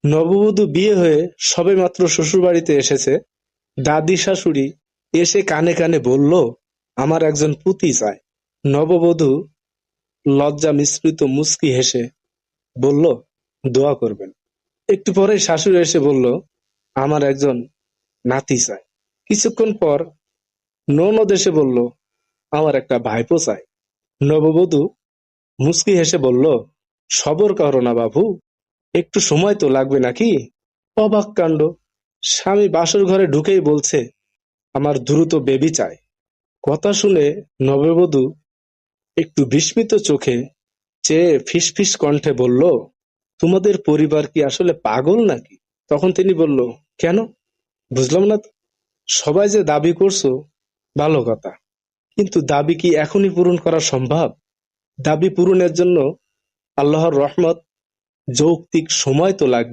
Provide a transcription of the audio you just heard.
নববধূ বিয়ে হয়ে সবেমাত্র শ্বশুরবাড়িতে এসেছে। দাদি শাশুড়ি এসে কানে কানে বলল, আমার একজন পুতি চাই। নববধূ লজ্জা মিশ্রিত মুচকি হেসে বলল, দোয়া করবেন। একটু পরে শাশুড়ি এসে বলল, আমার একজন নাতি চাই। কিছুক্ষণ পর ননদ এসে বলল, আমার একটা ভাইপো চাই। নববধূ মুচকি হেসে বলল, সবর করো না বাবু, একটু সময় তো লাগবে নাকি। অবাক কাণ্ড, স্বামী বাসর ঘরে ঢুকেই বলছে, আমার দ্রুত বেবি চাই। কথা শুনে নববধূ একটু বিস্মিত চোখে চেয়ে ফিসফিস কণ্ঠে বলল, তোমাদের পরিবার কি আসলে পাগল নাকি? তখন তিনি বলল, কেন? বুঝলাম না তো। সবাই যে দাবি করছো ভালো কথা, কিন্তু দাবি কি এখনই পূরণ করা সম্ভব? দাবি পূরণের জন্য আল্লাহর রহমত, যৌক্তিক সময় তো লাগবে।